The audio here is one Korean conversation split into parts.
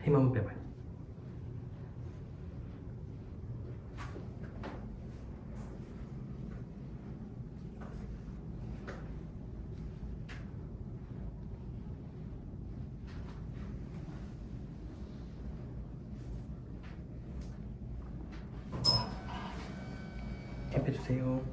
힘 한번 빼봐요. 힘 빼주세요.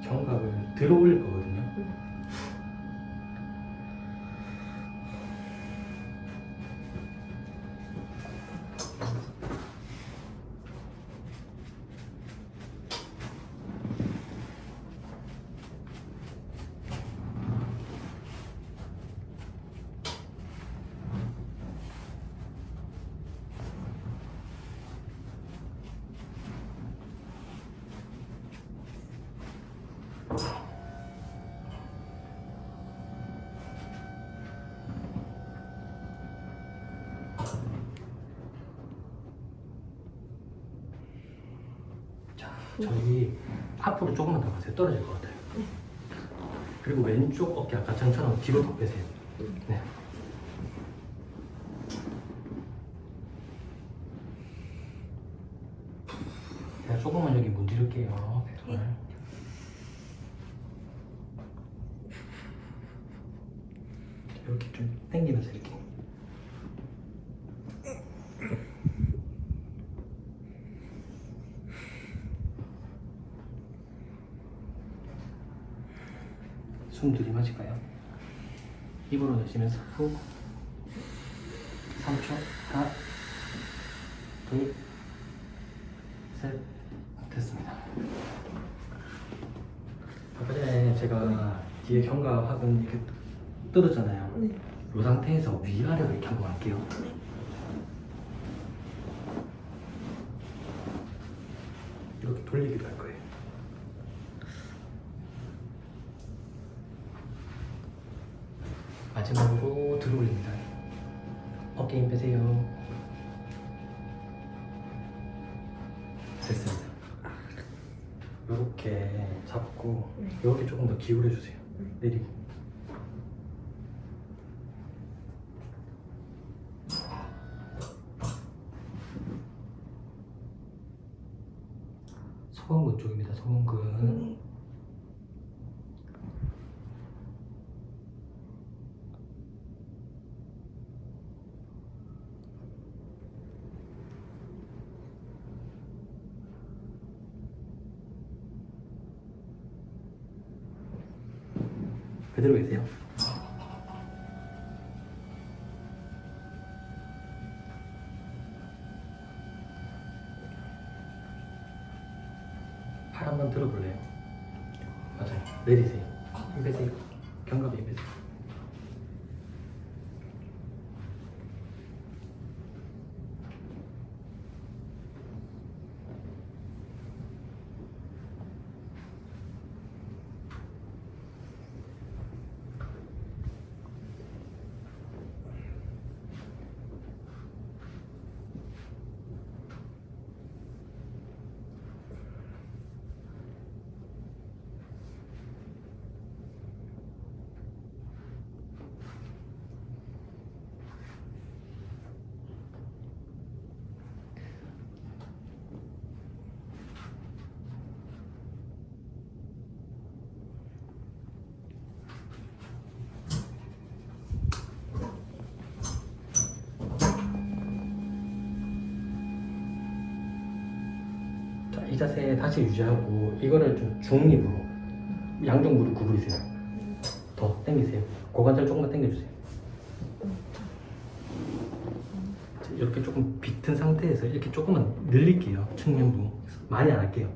견갑을 들어 올릴 거거든요. 저희 앞으로 조금만 더 가세요. 떨어질 것 같아요. 그리고 왼쪽 어깨 아까 전처럼 뒤로 더 빼세요. 네. 제가 조금만 여기 문지를게요. 이렇게 좀 당기면서 이렇게. 숨 들이마실까요? 입으로 내쉬면서 후 3초 하나 둘 셋 됐습니다. 아까 전에 제가 뒤에 견갑하근 이렇게 뜯었잖아요. 네. 이 상태에서 위아래로 이렇게 한번 할게요. 이렇게 돌리기도 할 거예요. 마지막으로 들어 올립니다. 어깨 힘 빼세요. 됐습니다. 이렇게 잡고 이렇게 조금 더 기울여 주세요. 내리고. 소원근 쪽입니다. 소원근. 그대로 계세요. 팔 한번 들어볼래요? 맞아요. 내리세요. 힘 빼세요. 견갑에 힘 빼세요. 이 자세 다시 유지하고 이거를 좀 중립으로 양쪽 무릎 구부리세요. 더 당기세요. 고관절 조금만 당겨주세요. 이렇게 조금 비튼 상태에서 이렇게 조금만 늘릴게요. 측면부 많이 안 할게요.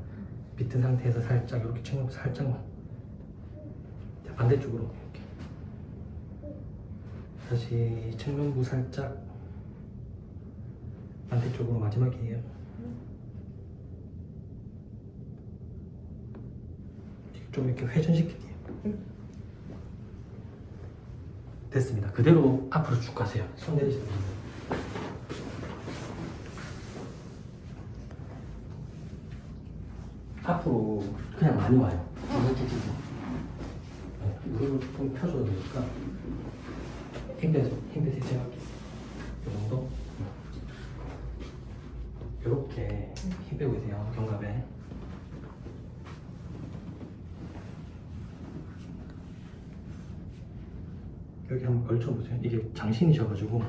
비튼 상태에서 살짝 이렇게 측면부 살짝만. 자, 반대쪽으로 이렇게 다시 측면부 살짝 반대쪽으로 마지막이에요. 좀 이렇게 회전시킬게요. 됐습니다. 그대로 앞으로 쭉 가세요. 손 내리시면 됩니다. 앞으로 그냥 많이 와요. 무릎을 조금 펴줘야 되니까 힘 빼서 제가 할게요. 이 정도. 이렇게 힘 빼고 계세요. 견갑에. 여기 한번 걸쳐보세요. 이게 장신이셔가지고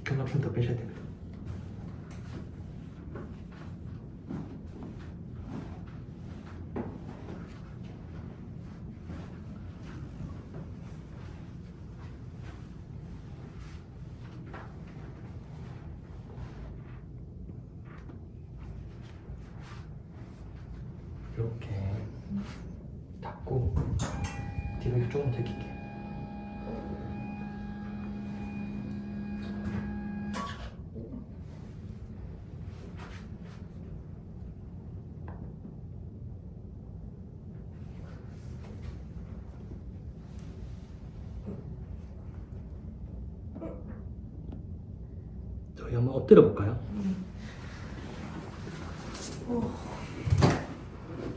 견갑 힘 더 빼셔야 됩니다. 이렇게 닫고 뒤로 조금 제낄게요. 저희 한번 엎드려 볼까요?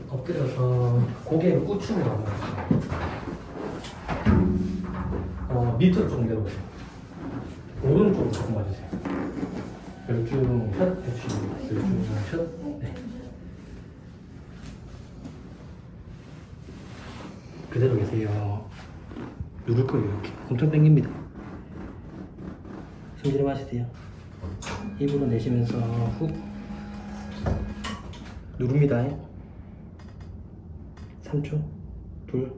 엎드려서 고개를 우측으로 넘어가세요. 밑으로 조금 내려보세요. 오른쪽으로 조금 봐주세요. 열중 샷 해주시면 열중 샷. 네. 그대로 계세요. 누를 거예요. 이렇게 엄청 당깁니다. 숨 들이마시세요. 입으로 내쉬면서 훅 누릅니다. 3초, 둘,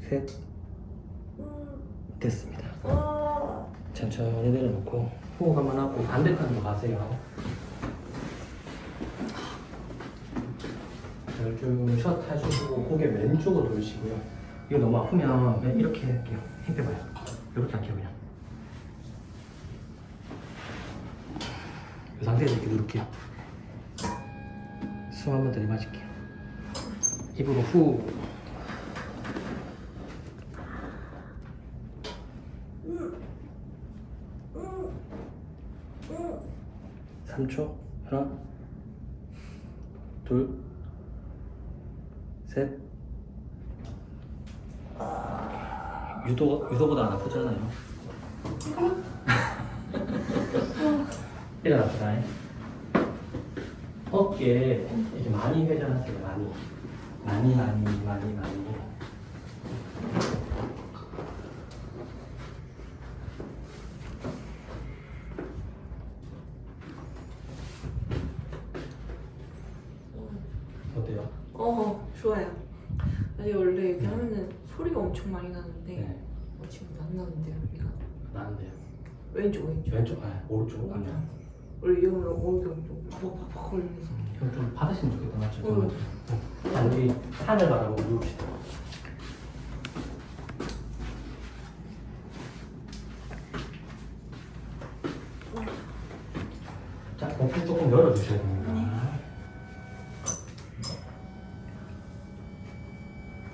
셋, 됐습니다. 천천히 내려놓고 호흡 한번 하고 반대편으로 가세요. 좀 샷 하시고 고개 왼쪽으로 돌리시고요. 이거 너무 아프면 이렇게 할게요. 힘 빼봐요. 이렇게 할게요. 그냥 이 상태에서 이렇게 누를게요. 숨 한번 들이마실게요. 입으로 후. 삼 초. 하나, 둘, 셋. 유도보다 안 아프잖아요. 일어납시다. 어깨 이렇게 많이 회전하세요. 많이. 어때요? 좋아요. 아니 원래 이렇게 하면은 소리가 엄청 많이 나는데 네. 지금 안 나는데요, 여기가. 나는데요. 왼쪽. 왼쪽, 오른쪽. 원래 이 형은 오른쪽 팍팍 걸리면서. 좀 받으시면 좋겠다, 맞죠? 아니, 우리 하늘 바라보고 누웁시다. 자, 복부 조금 열어주셔야 됩니다.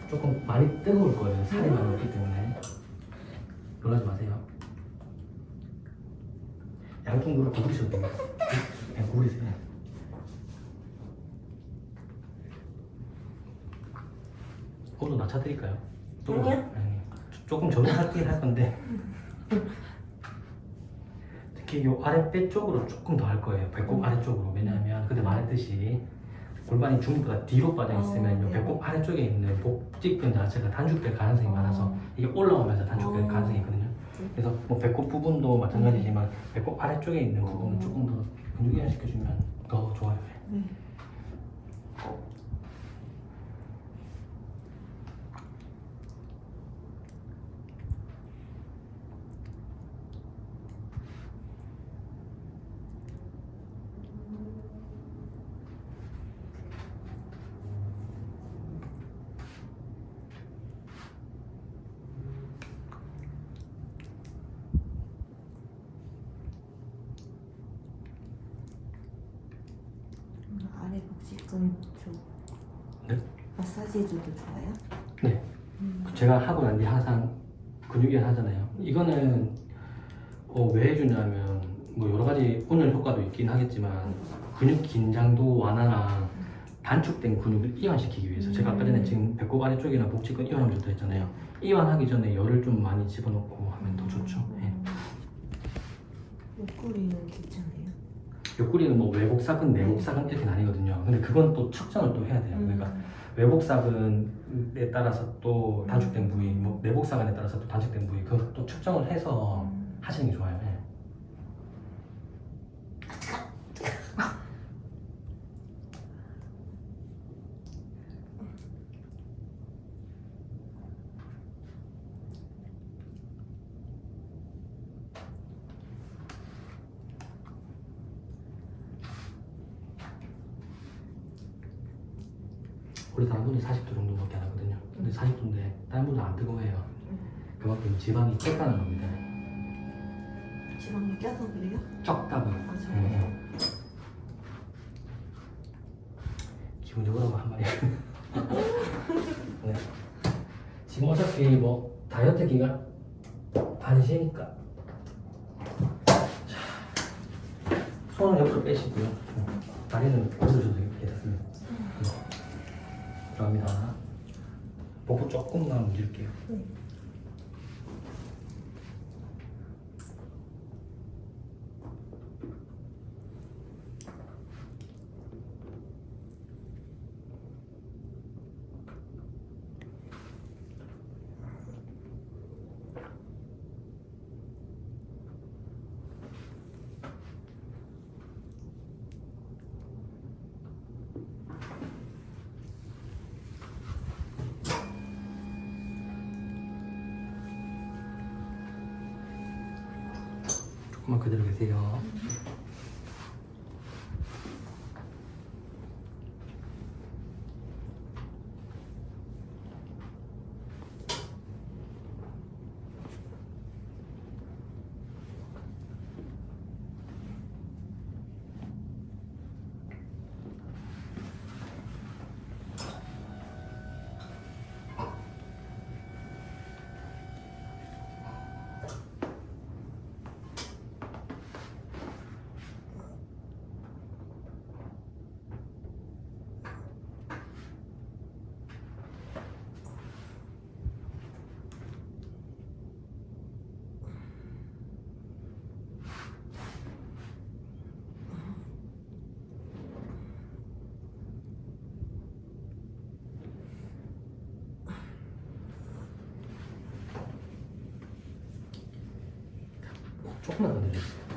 조금 많이 뜨거울 거예요. 살이 많이 없기 때문에. 놀라지 마세요. 양쪽 무릎 구부리셔도 됩니다. 그냥 구부리세요. 그것도 낮춰드릴까요? 아니요. 조금 적응하긴 할 건데 특히 요 아랫배 쪽으로 조금 더 할 거예요. 배꼽 아래쪽으로. 왜냐하면 그때 말했듯이 골반이 중립보다 뒤로 빠져 있으면 요 배꼽 아래쪽에 있는 복직근 자체가 단축될 가능성이 많아서 이게 올라오면서 단축될 가능성이 있거든요. 그래서 뭐 배꼽 부분도 마찬가지지만 배꼽 아래쪽에 있는 부분은 조금 더 근육 이완시켜주면 더 좋아요. 네. 아래 복직근 쪽 네? 마사지 해줘도 좋아요? 네. 제가 하고 난 뒤 항상 근육 이완 하잖아요. 이거는 왜 해주냐면 뭐 여러 가지 온열 효과도 있긴 하겠지만 근육 긴장도 완화랑 단축된 근육을 이완시키기 위해서 제가 아까 전에 지금 배꼽 아래쪽이나 복직근 이완하면 좋다 했잖아요. 이완하기 전에 열을 좀 많이 집어넣고 하면 더 좋죠. 예. 옆구리는 괜찮아요? 옆구리는 뭐 외곡사근, 내곡사근 이렇게 나뉘거든요. 근데 그건 또 측정을 또 해야 돼요. 그러니까 외곡사근에 따라서 또 단축된 부위, 뭐 내곡사근에 따라서 또 단축된 부위, 그건 또 측정을 해서 하시는 게 좋아요. 예. 우리 다른 분이 40도 정도밖에 안 하거든요. 근데 40도인데 다른 분은 안 뜨거워해요. 그만큼 지방이 꼈다는 겁니다. 지방이 껴서 그래요? 적다고요. 맞아요. 기본적으로 한 마리. 네. 지금 어차피 뭐 다이어트 기간 아니시니까. 자, 손은 옆으로 빼시고요. 다리는 엎으셔도 괜찮습니다. 들어갑니다. 복부 조금만 움직일게요. 조금만 그대로 계세요. 조금만 더 내려주세요.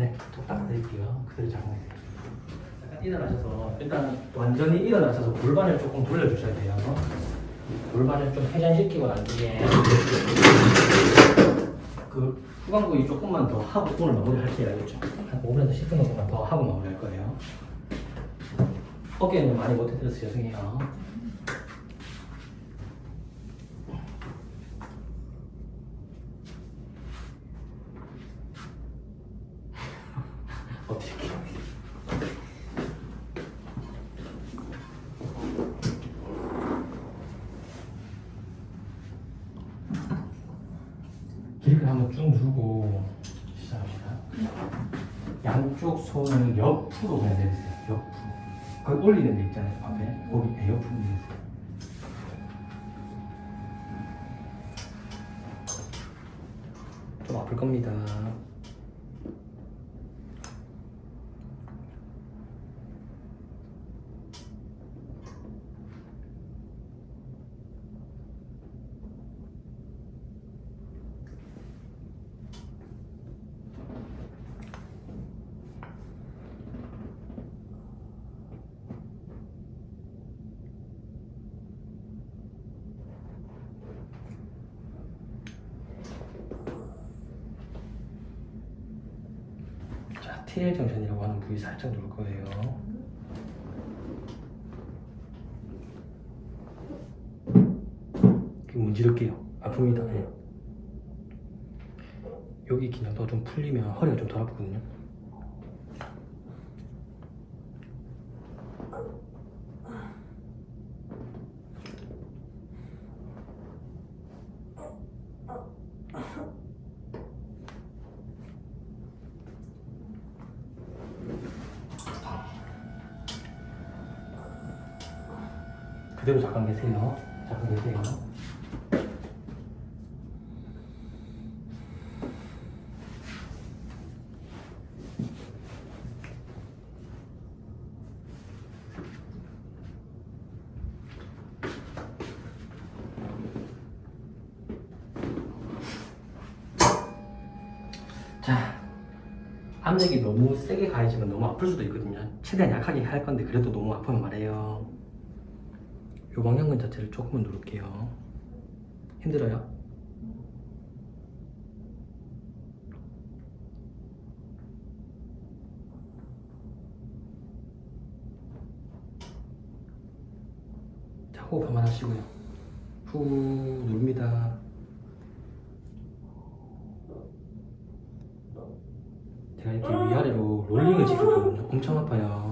네, 톡 닦아드릴게요. 그대로 작용해요. 약간 일어나셔서 일단 완전히 일어나셔서 골반을 조금 돌려주셔야 돼요. 골반을 좀 회전시키고 난 뒤에 그 후방 부위 조금만 더 하고 오늘 마무리할게요. 알겠죠? 한 5분에서 10분 정도만 더 하고 마무리할 거예요. 어깨는 많이 못해드려서 죄송해요. 어떻게 길이를 한번 쭉 누르고 시작합니다. 양쪽 손을 옆으로 그냥 내리세요. 옆으로. 거기 올리는 데 있잖아요. 앞에. 거기 옆으로 내리세요. 좀 아플 겁니다. 자, TL 정션이라고 하는 부위 살짝 누를 거예요. 문지를게요. 아픕니다. 네. 여기 기능도 좀 풀리면 허리가 좀 덜 아프거든요. 그대로 잠깐 계세요. 잠깐 계세요. 자, 압력이 너무 세게 가해지면 너무 아플 수도 있거든요. 최대한 약하게 할 건데 그래도 너무 아프면 말해요. 요 방향근 자체를 조금만 누를게요. 힘들어요? 자, 호흡 한번 하시고요. 후 누릅니다. 제가 이렇게 위아래로 롤링을 시켰거든요. 엄청 아파요.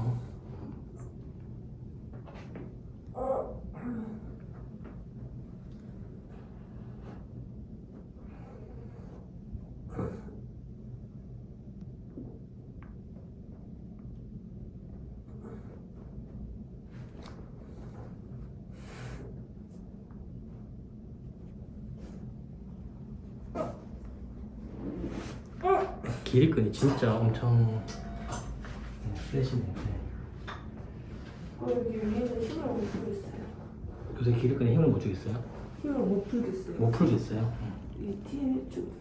길이끈이 진짜 엄청 세시네요. 네. 여기 위에는 힘을 못 풀겠어요. 요새 길이끈에 힘을 못 주겠어요? 힘을 못 풀겠어요. 못 풀겠어요? 이 뒤에 쭉.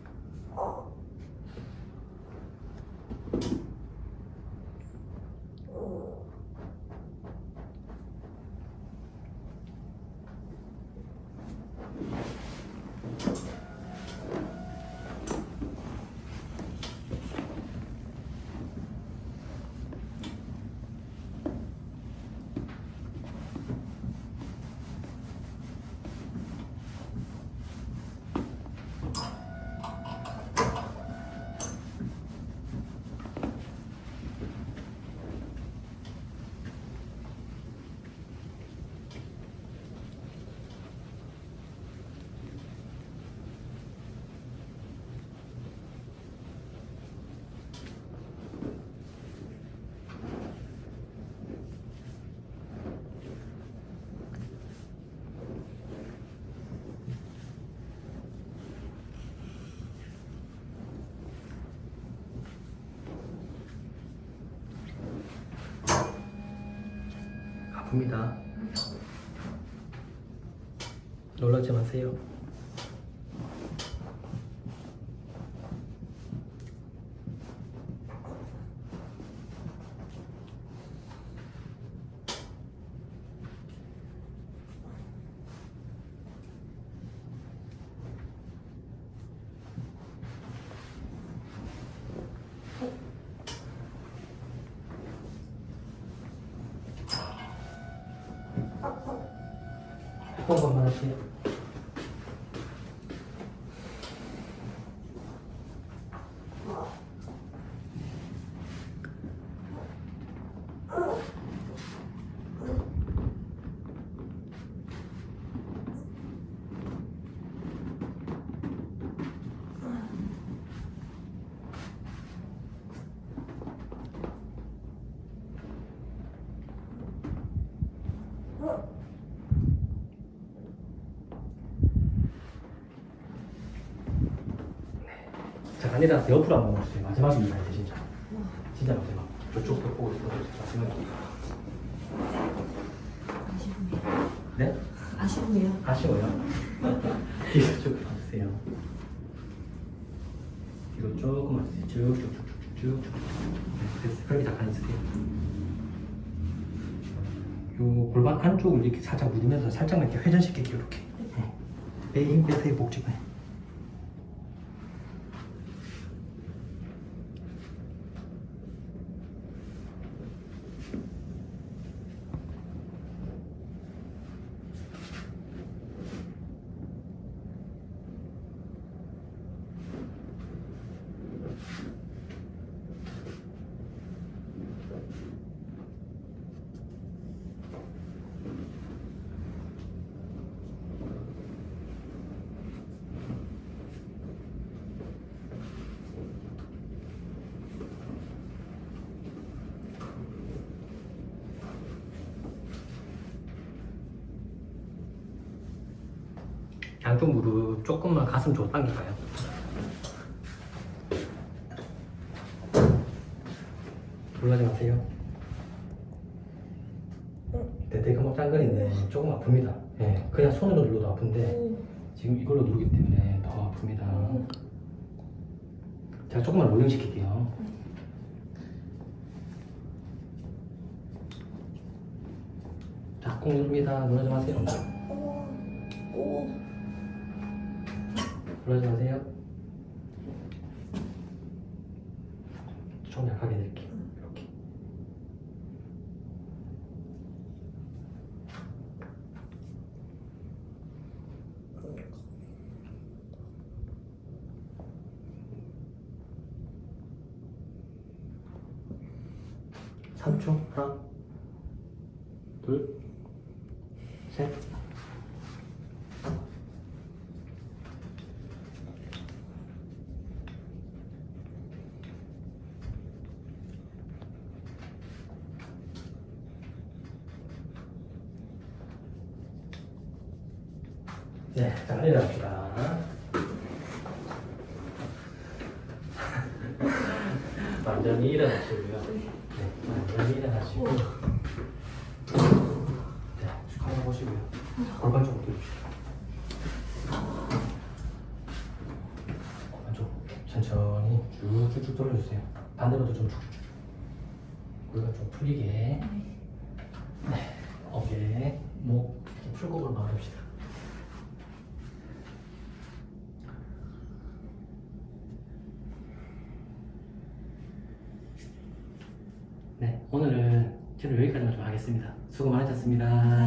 아픕니다. 놀라지 마세요. 뚜껑 건반하세요. 자, 아니라 옆으로 한번 보세요. 마지막입니다, 이제 진짜. 진짜 마지막. 저쪽도 보고 있어도 마지막입니다. 아쉽네요. 네? 아쉽네요. 아쉬워요. 뒤로 쭉 봐주세요. 뒤로 조금만 주세요. 쭉쭉쭉쭉쭉. 네, 됐어요. 그렇게 잠깐 있으세요. 요 골반 안쪽을 이렇게 살짝 누르면서 살짝만 이렇게 회전시킬게요. 이렇게. 네. 배에 힘 빼세요. 복직에. 양쪽 무릎 조금만 가슴 쪽으로 당길까요? 놀라지 마세요. 되게 막 짱거리는데 조금 아픕니다. 예, 그냥 손으로 눌러도 아픈데 지금 이걸로 누르기 때문에 더 아픕니다. 제가 조금만 롤링 시킬게요. 자, 꾹 누릅니다. 놀라지 마세요. 놀라지 마세요. 좀 약하게 드릴게요. 이렇게. 삼초 하나, 둘, 셋. 네, 자, 일어납시다. 완전히 일어나시고요. 네, 완전히 일어나시고. 네, 쭉 한번 보시고요. 골반 쪽으로 돌립시다. 골반 쪽 천천히 쭉쭉쭉 돌려주세요. 반대로도 좀 쭉쭉쭉. 골반 좀 풀리게. 네, 어깨, 목 풀곡으로 마무리합시다. 네, 오늘은 치료 여기까지만 좀 하겠습니다. 수고 많으셨습니다.